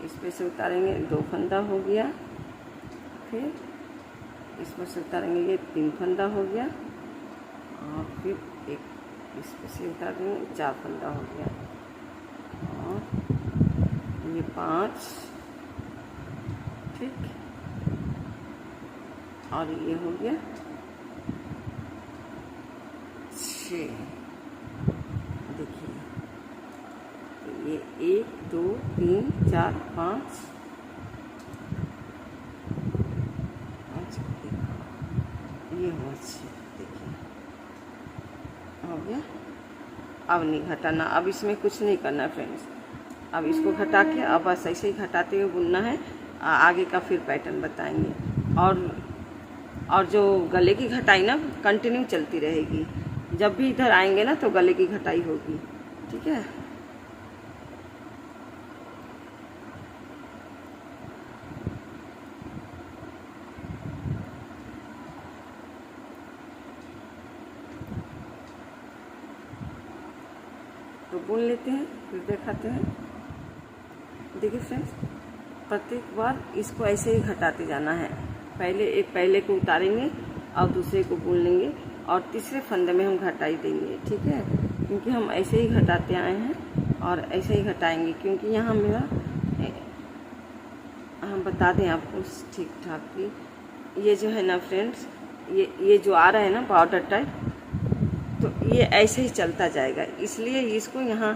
इस पे से उतारेंगे, 2 फंदा हो गया, फिर इस पर से उतारेंगे, ये 3 फंदा हो गया, और फिर एक इस पे से उतार देंगे, 4 फंदा हो गया, और ये 5। ठीक, और ये हो गया 6। देखिए, तो ये 1 2 3 4 5 ये हुआ 6। देखिए हो गया। अब नहीं घटाना, अब इसमें कुछ नहीं करना फ्रेंड्स। अब इसको घटा के अब बस ऐसे ही घटाते हुए बुनना है। आगे का फिर पैटर्न बताएंगे। और जो गले की घटाई ना कंटिन्यू चलती रहेगी, जब भी इधर आएंगे ना तो गले की घटाई होगी। ठीक है, तो बुन लेते हैं फिर दिखाते हैं। देखिए फ्रेंड्स, प्रत्येक बार इसको ऐसे ही घटाते जाना है। पहले को उतारेंगे और दूसरे को बुन लेंगे, और तीसरे फंदे में हम घटाई देंगे। ठीक है, क्योंकि हम ऐसे ही घटाते आए हैं और ऐसे ही घटाएंगे, क्योंकि यहाँ मेरा हम बता दें आपको ठीक ठाक कि ये जो है ना फ्रेंड्स, ये जो आ रहा है ना पाउडर टाइप, तो ये ऐसे ही चलता जाएगा, इसलिए इसको यहाँ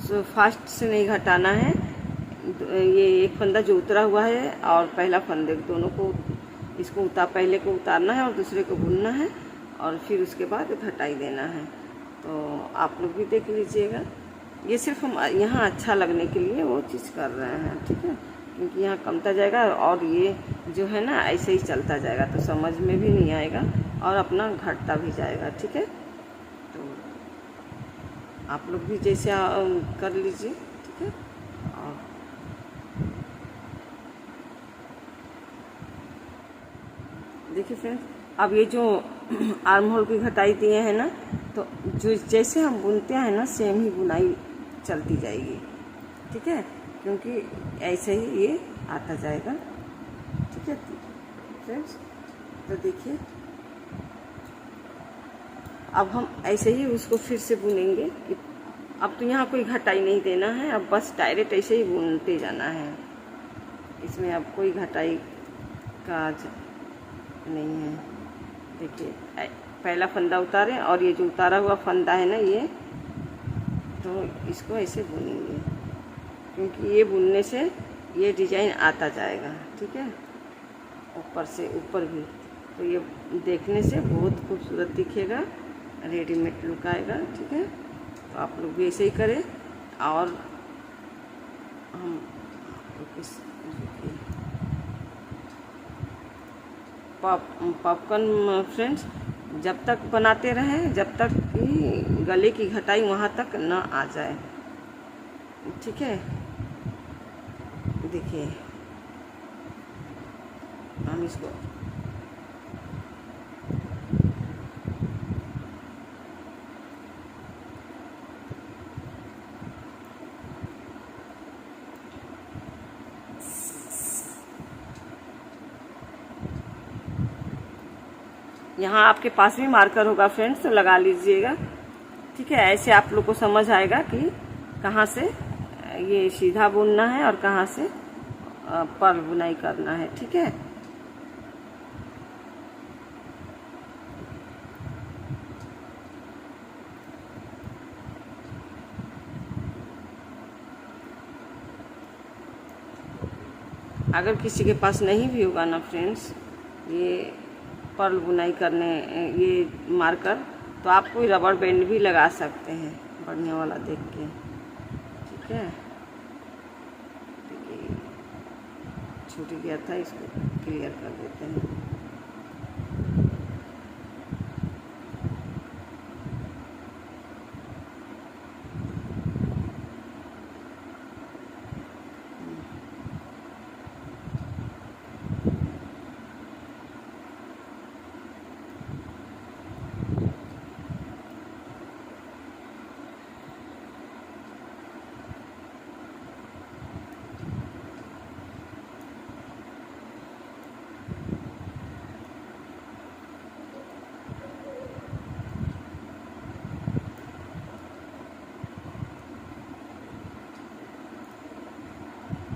फास्ट से नहीं घटाना है। ये 1 फंदा जो उतरा हुआ है और पहला फंदे दोनों को इसको पहले को उतारना है और दूसरे को बुनना है, और फिर उसके बाद घटाई देना है। तो आप लोग भी देख लीजिएगा। ये सिर्फ हम यहाँ अच्छा लगने के लिए वो चीज़ कर रहे हैं। ठीक है, क्योंकि यहाँ कमता जाएगा और ये जो है ना ऐसे ही चलता जाएगा, तो समझ में भी नहीं आएगा और अपना घटता भी जाएगा। ठीक है, तो आप लोग भी जैसे कर लीजिए। ठीक है, और देखिए फ्रेंड्स, अब ये जो आर्म होल की घटाई दिए हैं ना, तो जो जैसे हम बुनते हैं ना सेम ही बुनाई चलती जाएगी। ठीक है, क्योंकि ऐसे ही ये आता जाएगा। ठीक है फ्रेंड्स, तो देखिए अब हम ऐसे ही उसको फिर से बुनेंगे कि अब तो यहाँ कोई घटाई नहीं देना है, अब बस डायरेक्ट ऐसे ही बुनते जाना है। इसमें अब कोई घटाई का नहीं है। देखिए पहला फंदा उतारें और ये जो उतारा हुआ फंदा है ना ये, तो इसको ऐसे बुनेंगे, क्योंकि ये बुनने से ये डिजाइन आता जाएगा। ठीक है, ऊपर से ऊपर भी, तो ये देखने से बहुत खूबसूरत दिखेगा, रेडीमेड लुक आएगा। ठीक है, तो आप लोग भी ऐसे ही करें। और हम पॉपकॉर्न फ्रेंड्स जब तक बनाते रहें जब तक कि गले की घटाई वहाँ तक न आ जाए। ठीक है, देखिए हम इसको यहाँ आपके पास भी मार्कर होगा फ्रेंड्स, तो लगा लीजिएगा। ठीक है, ऐसे आप लोग को समझ आएगा कि कहाँ से ये सीधा बुनना है और कहाँ से पर्ल बुनाई करना है। ठीक है, अगर किसी के पास नहीं भी होगा ना फ्रेंड्स ये पर्ल बुनाई करने ये मार्कर, तो आप कोई रबड़ बैंड भी लगा सकते हैं बढ़िया वाला देख के। ठीक है, देखिए छूट गया था, इसको क्लियर कर देते हैं।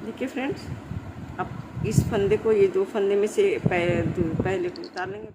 देखिए फ्रेंड्स, अब इस फंदे को, ये दो फंदे में से पहले को उतार लेंगे।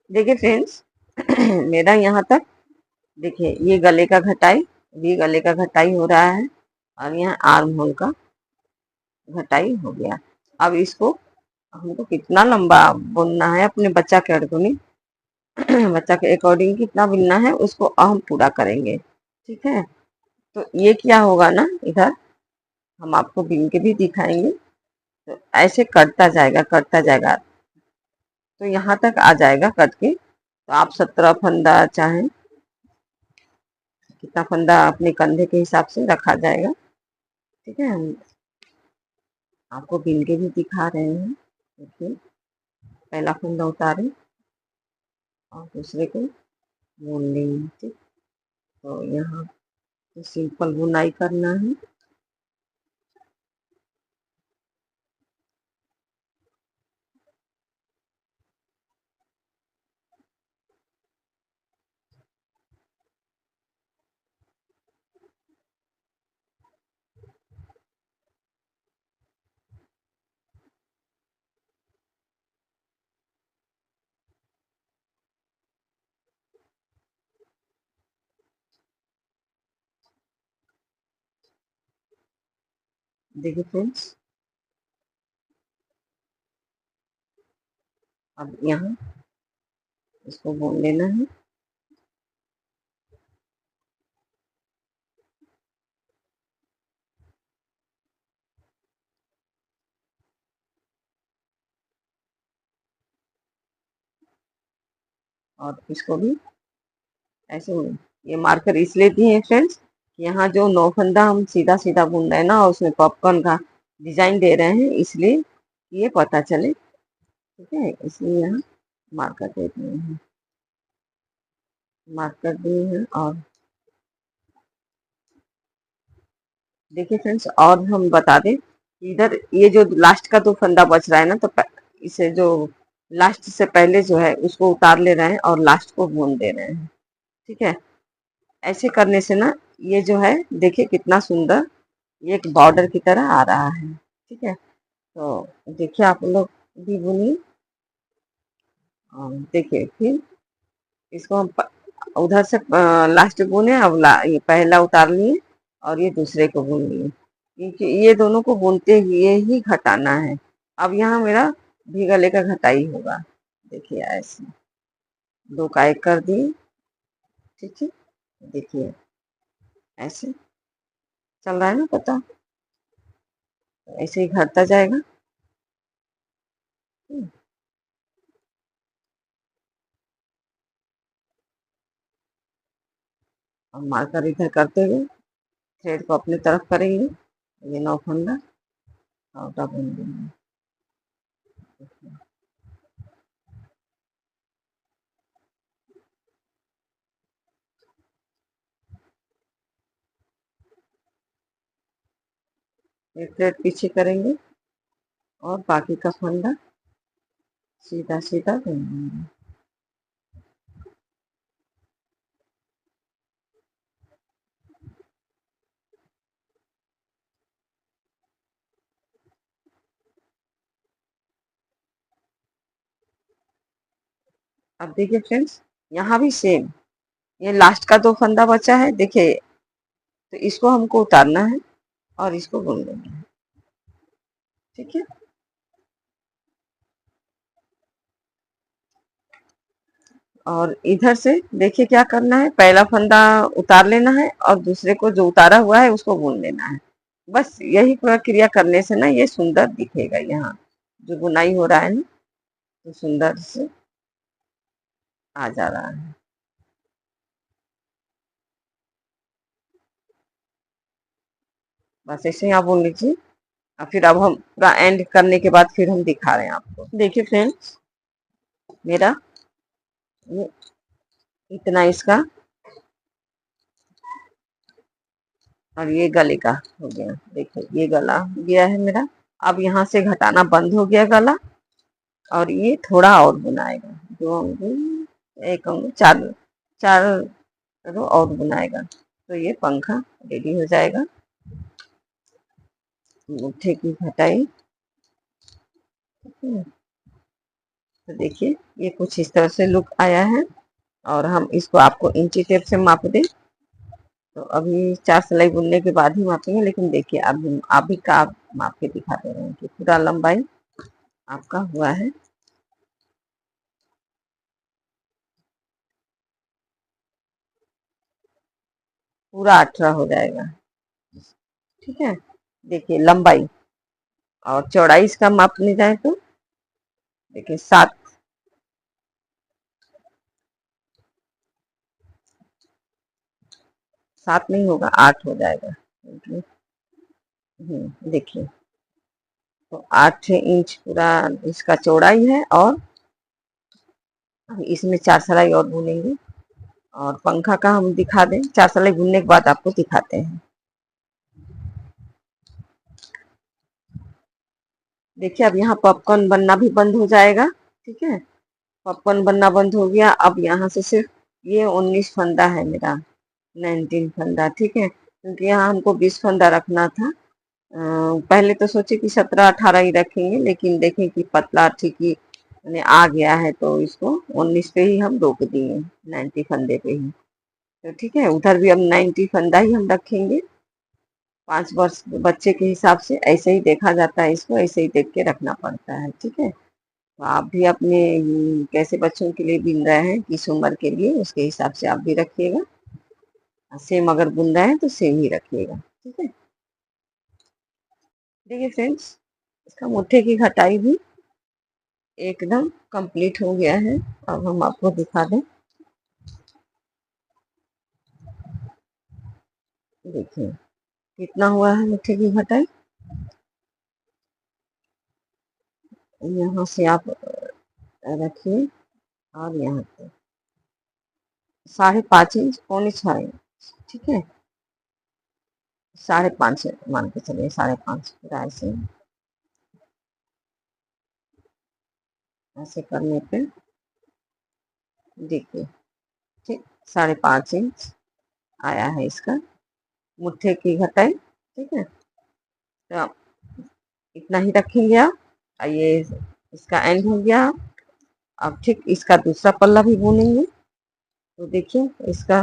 देखिए फ्रेंड्स, मेरा यहाँ तक देखिए ये गले का घटाई, ये गले का घटाई हो रहा है और यहाँ आर्म होल का घटाई हो गया। अब इसको हमको कितना लंबा बुनना है अपने बच्चा के अकॉर्डिंग बच्चा के अकॉर्डिंग कितना बुनना है उसको हम पूरा करेंगे। ठीक है, तो ये क्या होगा ना, इधर हम आपको बिन के भी दिखाएंगे। तो ऐसे कटता जाएगा, तो यहाँ तक आ जाएगा कट के। तो आप 17 फंदा चाहें कितना फंदा अपने कंधे के हिसाब से रखा जाएगा। ठीक है, हम आपको बिन के भी दिखा रहे हैं। देखिए पहला फंदा उतारें और दूसरे को बुन लेंगे। ठीक, तो यहाँ तो सिंपल बुनाई करना है। देखिए फ्रेंड्स, अब यहाँ इसको भून लेना है। और इसको भी ऐसे ये मार्कर इसलिए दिए हैं फ्रेंड्स, यहाँ जो नौफंदा हम सीधा सीधा भून रहे हैं ना, और उसमें पॉपकॉर्न का डिजाइन दे रहे हैं, इसलिए ये पता चले। ठीक है, इसलिए यहाँ मार्कर दे दिए हैं, मार्कर दिए हैं। और देखिए फ्रेंड्स, और हम बता दें कि इधर ये जो लास्ट का 2 फंदा बच रहा है ना, तो इसे जो लास्ट से पहले जो है उसको उतार ले रहे हैं और लास्ट को भून दे रहे हैं। ठीक है, ऐसे करने से ना ये जो है देखिए कितना सुंदर ये एक बॉर्डर की तरह आ रहा है। ठीक है, तो देखिए आप लोग भी बुनिए और देखिए फिर इसको हम उधर से लास्ट बुने। अब ये पहला उतार लिए और ये दूसरे को बुन लिए, क्योंकि ये दोनों को बुनते हुए ही घटाना है। अब यहाँ मेरा भी गले का घटाई होगा। देखिए ऐसे 2 का 1 कर दिए। ठीक है, देखिए ऐसे चल रहा है ना पता, ऐसे ही घटता जाएगा। और मार्कर इधर करते हुए थ्रेड को अपनी तरफ करेंगे, ये 9 फंदा और बुन देंगे। एक थ्रेड पीछे करेंगे और बाकी का फंदा सीधा सीधा बुन देंगे। अब देखिए फ्रेंड्स, यहाँ भी सेम, ये लास्ट का 2 फंदा बचा है देखिए, तो इसको हमको उतारना है और इसको बुन लेना है। ठीक है, और इधर से देखिए क्या करना है, पहला फंदा उतार लेना है और दूसरे को जो उतारा हुआ है उसको बुन लेना है। बस यही प्रक्रिया करने से ना ये सुंदर दिखेगा। यहाँ जो बुनाई हो रहा है ना, तो सुंदर से आ जा रहा है। बस ऐसे ही आप बुन लीजिए। और फिर अब हम पूरा एंड करने के बाद फिर हम दिखा रहे हैं आपको। देखिए फ्रेंड्स, मेरा ये इतना इसका और ये गले का हो गया। देखिए ये गला हो गया है मेरा। अब यहाँ से घटाना बंद हो गया गला, और ये थोड़ा और बुनाएगा, 2 अंगुल 1 अंगुल 4 4 रो और बुनाएगा, तो ये पंखा रेडी हो जाएगा। मुट्ठे की घटाई। तो देखिए ये कुछ इस तरह से लुक आया है। और हम इसको आपको इंची टेप से माप दें, तो अभी 4 सिलाई बुनने के बाद ही मापेंगे, लेकिन देखिए अभी का आप माप के दिखा दे रहे हैं कि पूरा लंबाई आपका हुआ है। पूरा 18 हो जाएगा। ठीक है, देखिए लंबाई और चौड़ाई इसका मापने जाए तो देखिए 7 नहीं होगा, 8 हो जाएगा। देखिए तो 8 इंच पूरा इसका चौड़ाई है। और अभी इसमें 4 सिलाई और बुनेंगे, और पंखा का हम दिखा दें, 4 सिलाई बुनने के बाद आपको दिखाते हैं। देखिए अब यहाँ पॉपकॉर्न बनना भी बंद हो जाएगा। ठीक है, पॉपकॉर्न बनना बंद हो गया। अब यहाँ से सिर्फ ये 19 फंदा है मेरा, 19 फंदा। ठीक है, क्योंकि यहाँ हमको 20 फंदा रखना था। पहले तो सोचे कि 17-18 ही रखेंगे, लेकिन देखें कि पतला ठीक ही आ गया है, तो इसको 19 पे ही हम रोक दिए, 90 फंदे पे ही। तो ठीक है, उधर भी अब 90 फंदा ही हम रखेंगे। 5 वर्ष के बच्चे के हिसाब से ऐसे ही देखा जाता है, इसको ऐसे ही देख के रखना पड़ता है। ठीक है, तो आप भी अपने कैसे बच्चों के लिए बिन रहे हैं, किस उम्र के लिए, उसके हिसाब से आप भी रखिएगा। सेम अगर बुन रहे हैं तो सेम ही रखिएगा। ठीक है, देखिए फ्रेंड्स, इसका मुट्ठे की घटाई भी एकदम कंप्लीट हो गया है। अब हम आपको दिखा दें, देखिए कितना हुआ है मुट्ठे की घटाई। यहाँ से आप रखिए और यहाँ पे 5.5 इंच, 5.25 इंच। ठीक है, 5.5 मान के चलिए, 5.5 पूरा ऐसे ऐसे करने पे देखिए, ठीक 5.5 इंच आया है इसका मुट्ठे की घटाई। ठीक है, तो आप इतना ही रखेंगे आप। ये इसका एंड हो गया। अब ठीक इसका दूसरा पल्ला भी बुनेंगे। तो देखिए, इसका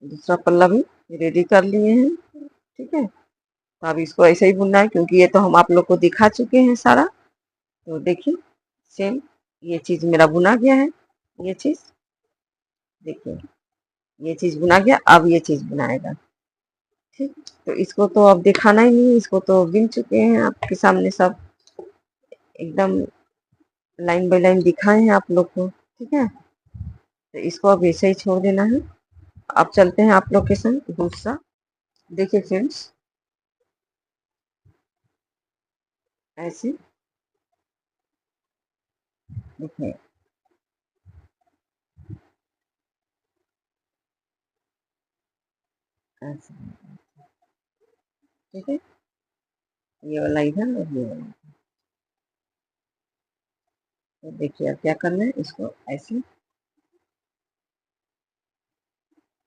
दूसरा पल्ला भी रेडी कर लिए हैं। ठीक है, तो अब इसको ऐसे ही बुनना है, क्योंकि ये तो हम आप लोग को दिखा चुके हैं सारा। तो देखिए सेम ये चीज़ मेरा बुना गया है। ये चीज़ देखिए, ये चीज़ बुना गया, अब ये चीज़ बुनाएगा। ठीक, तो इसको तो अब दिखाना ही नहीं, इसको तो बिन चुके हैं आपके सामने सब, एकदम लाइन बाय लाइन दिखाए हैं आप लोग को। ठीक है, तो इसको अब ऐसे ही छोड़ देना है। अब चलते हैं आप लोग के संग दूसरा। देखिए फ्रेंड्स, ऐसे देखिए, ऐसे। ठीक है, ये वाला इधर और ये वाला। तो देखिए अब क्या करना है, इसको ऐसे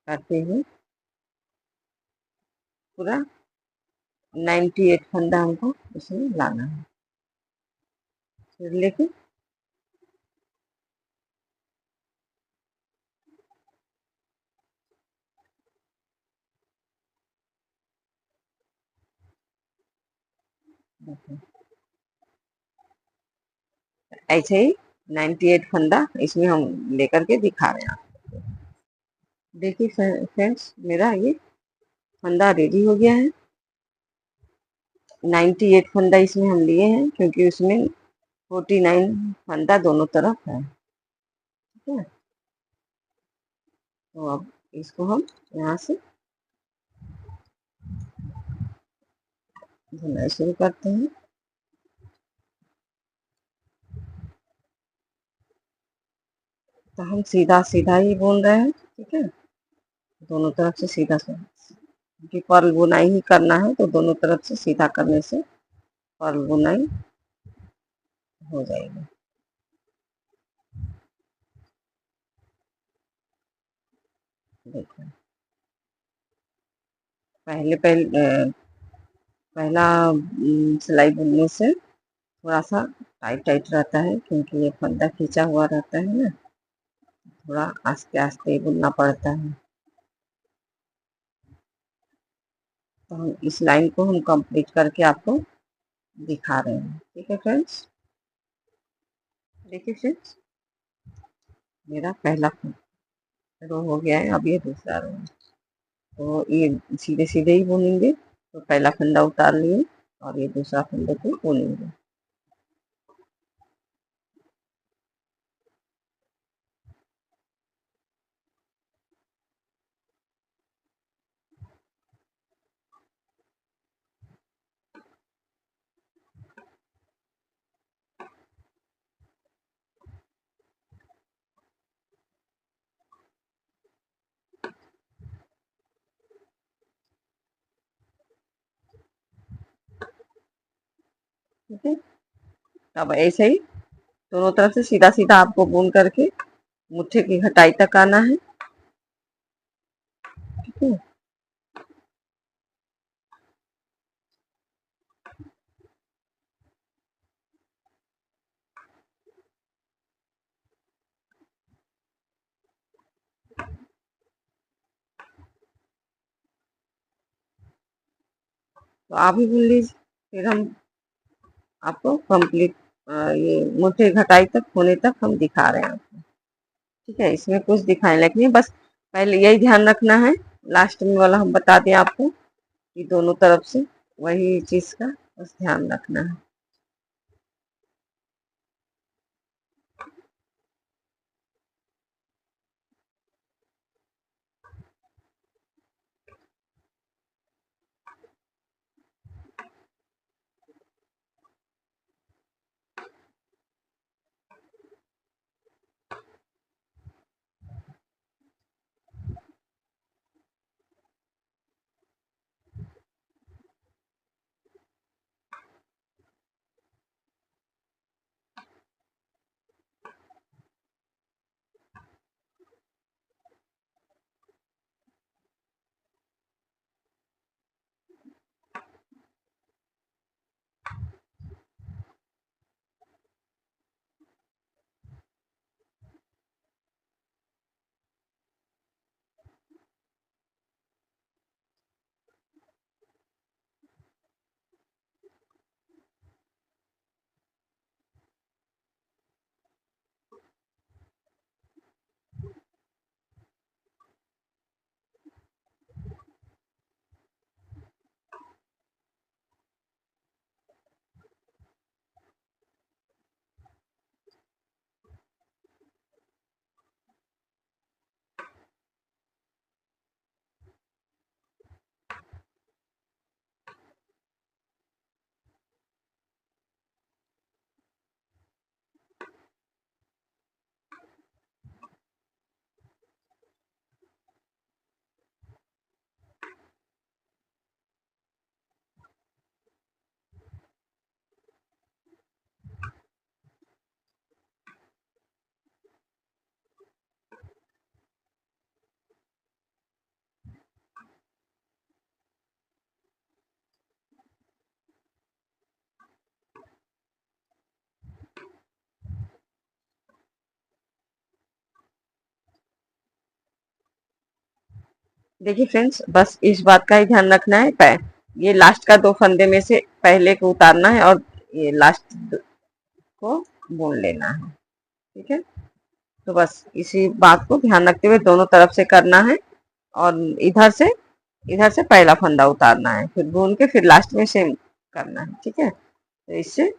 करते हुए पूरा 98 फंदा हमको इसमें लाना है। फिर लेके देखिए, ऐसे ही 98 फंदा इसमें हम लेकर के दिखा रहे हैं आपको। देखिए फ्रेंड्स, मेरा ये फंदा रेडी हो गया है। 98 फंदा इसमें हम लिए हैं, क्योंकि उसमें 49 फंदा दोनों तरफ है। ठीक है, तो अब इसको हम यहाँ से बुनाई शुरू करते हैं। तो हम सीधा सीधा ही बुन रहे हैं। ठीक है, दोनों तरफ से सीधा सीधा, क्योंकि पर्ल बुनाई ही करना है, तो दोनों तरफ से सीधा करने से पर्ल बुनाई हो जाएगी। देखो, पहले पहले पहला सिलाई बुनने से थोड़ा सा टाइट टाइट रहता है, क्योंकि ये फंदा खींचा हुआ रहता है ना, थोड़ा आस्ते आस्ते बुनना पड़ता है। तो हम इस लाइन को हम कंप्लीट करके आपको दिखा रहे हैं। ठीक है फ्रेंड्स, देखिए फ्रेंड्स, मेरा पहला रो हो गया है, अब ये दूसरा रो है। तो ये सीधे सीधे ही बुनेंगे। तो पहला फंदा उतार लिए और ये दूसरा फंदे को बुनेंगे। ठीक है, अब ऐसे ही दोनों तरफ से सीधा सीधा आपको बुन करके मुट्ठे की घटाई तक आना है। ठीक है, तो आप भी बुन लीजिए। फिर हम आपको कंप्लीट ये मोटे घटाई तक होने तक हम दिखा रहे हैं आपको। ठीक है, इसमें कुछ दिखाने लायक नहीं, बस पहले यही ध्यान रखना है। लास्ट में वाला हम बता दें आपको कि दोनों तरफ से वही चीज का बस ध्यान रखना है। देखिए फ्रेंड्स, बस इस बात का ही ध्यान रखना है, ये लास्ट का 2 फंदे में से पहले को उतारना है और ये लास्ट को बुन लेना है। ठीक है, तो बस इसी बात को ध्यान रखते हुए दोनों तरफ से करना है और इधर से पहला फंदा उतारना है, फिर बुन के फिर लास्ट में सेम करना है। ठीक है, तो इससे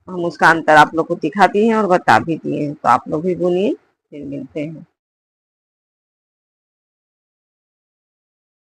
हम उसका अंतर आप लोग को दिखा दिए हैं और बता भी दिए हैं, तो आप लोग भी बुनिए, फिर मिलते हैं।